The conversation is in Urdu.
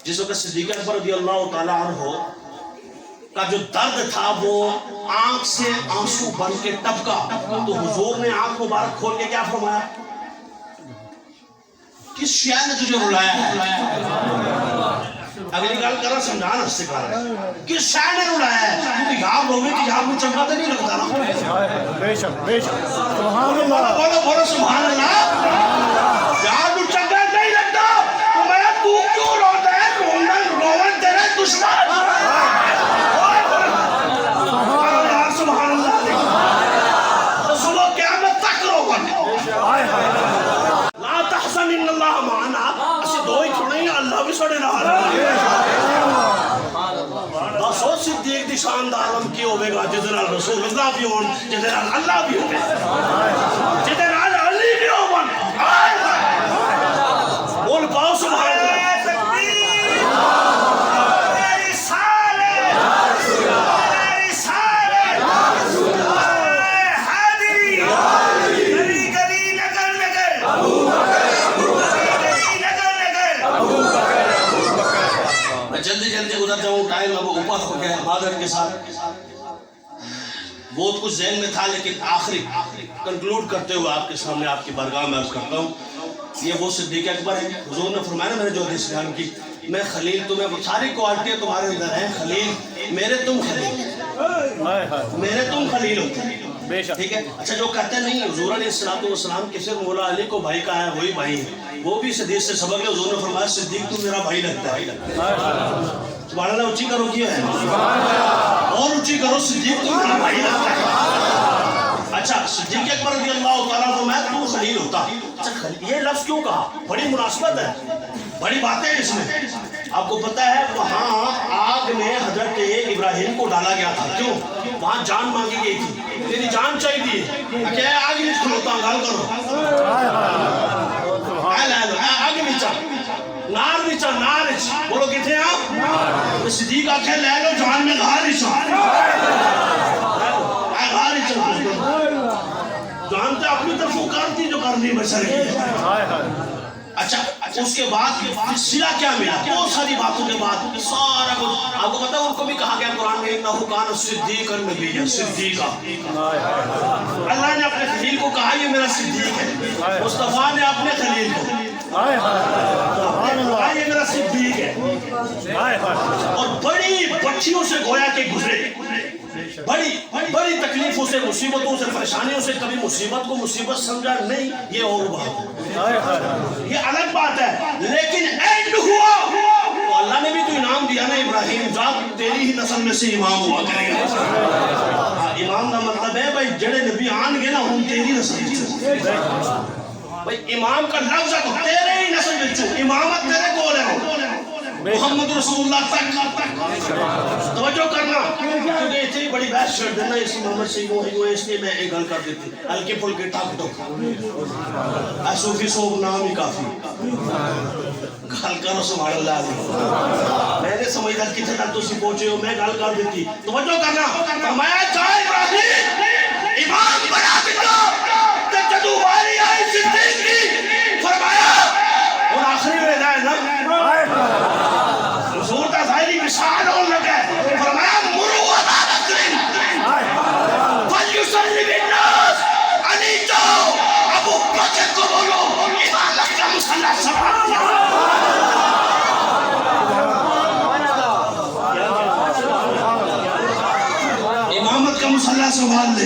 جس وقت صدیق اکبر رضی اللہ تعالیٰ عنہ کا جو درد تھا وہ آنکھ سے آنسو بن کے ٹپکا، تو حضور نے آنکھ مبارک کھول کے کیا فرمایا؟ کس شیعہ نے تجھے رلایا ہے؟ اگلی گل کرنا سمجھانا سکھا رہا ہے، کس شیعہ نے رلایا ہے؟ کیونکہ یہاں روے کہ یہاں کو چنگا تو نہیں لگتا نا؟ بے شک بے شک سبحان اللہ، بولو بولو سبحان اللہ۔ یہاں کو چنگا نہیں لگتا تو میں تو کیوں روتا ہے؟ روون تیرے دشمن۔ سبحان اللہ، رسولو قیامت تک روون لا تحزن ان اللہ معنا، اسے دو ہی چھوڑیں گے، اللہ بھی سڑے رہا ہے۔ بس وہ صدیق دی شاندار عالم کی ہوئے گا جدر رسول اللہ بھی ہون، جدر اللہ بھی ہوئے، جدر علی بھی ہون۔ بول پاؤ سبحان اللہ۔ جلدی جلدی گزر جاؤں، ٹائم اب اوپر ہو گیا عبادت کے ساتھ۔ بہت کچھ ذہن میں تھا لیکن آخری کنکلوڈ کرتے ہوئے آپ کے سامنے آپ کی بارگاہ میں عرض کرتا ہوں، یہ وہ صدیق اکبر ہے۔ حضور نے فرمایا نا، میں نے جو حدیث بیان کی، میں خلیل، تمہیں ساری کوالٹیاں تمہارے اندر ہیں، خلیل میرے، تم خلیل میرے، تم خلیل ہوتے ہیں، ٹھیک ہے۔ اچھا جو کہتے ہیں نہیں حضور علیہ السلام کسی مولا علی کو بھائی کہا ہے، وہی بھائی ہے، وہ بھی اس حدیث سے سبق ہے۔ حضور نے فرمایا صدیق تو میرا بھائی لگتا ہے۔ سبحان اللہ، اونچی کرو کیا ہے، اور اونچی کرو، صدیق تو میرا بھائی لگتا ہے۔ اچھا صدیق اکبر رضی اللہ تعالیٰ عنہ، میں تو خلیل ہوتا۔ اچھا یہ لفظ کیوں کہا؟ بڑی مناسبت ہے، بڑی باتیں اس میں۔ آپ کو پتا ہے وہاں آگ میں حضرت ابراہیم کو ڈالا گیا تھا، کیوں؟ وہاں جان مانگی گئی تھی، تیری جان چاہیے تھی، کیا ہے آگ نہیں کھلوتا، گل کرو، آگ نیچا، نار نیچا، نار بولو کتنے آپ؟ صدیق آنکھیں لے لو، جان میں گھار نیچا، گھار نیچا، جانتے اپنی طرف وہ کرتی جو کرنی بشر کی۔ اچھا اس کے بعد صلہ کیا ملا؟ بہت ساری باتوں کے بعد سارا کچھ آپ کو پتا ہے، ان کو بھی کہا گیا قرآن میں انہو کان صدیقا نبیا، صدیقہ، اللہ نے اپنے خلیل کو کہا یہ میرا صدیق ہے، مصطفیٰ نے اپنے خلیل کو کہا یہ میرا صدیق ہے، اور بڑی بچیوں سے گویا کہ گزرے، بڑی تکلیفوں سے، مصیبتوں سے، پریشانیوں سے، کبھی مصیبت کو مصیبت سمجھا نہیں، یہ اور بات، یہ الگ بات ہے، لیکن اینڈ ہوا تو اللہ نے بھی تو انعام دیا نا، ابراہیم جا تیری ہی نسل میں سے امام ہوا کرے گا۔ امام کا مطلب ہے بھائی جڑے نبی آن گے نا ہم تیری نسل سے، بھائی امام کا لفظ ہے تو تیرے ہی نسل میں، امامت تیرے کول ہے، محمد رسول اللہ تک توجہ کرنا، کیونکہ اتنی بڑی بحث چھڑ دینا اس محمد صحیح وہ اس لیے میں ایک گل کر دیتی، ہلکے پھلکے ٹاک ٹوک، صوفی صوب نام ہی کافی، گل کرو سبحان اللہ علیہ۔ میں نے سمجھا کتنے تک تسی پہنچے ہو، میں گل کر دیتی، توجہ کرنا، فرمایا چاہے ابراہیم امام بنا دیتا، تے جدو باری آئی صدیق کی، فرمایا اور آخری میں جائے نا حضور کا ظاہری مثال ہو لگا ہے، فرمایا مرو ابا بکر فلیصلی بالناس، علی جاؤ ابو بکر کو بولو امامت کا مسلح سبحان اللہ، امامت کا مسلح سنبھال لے۔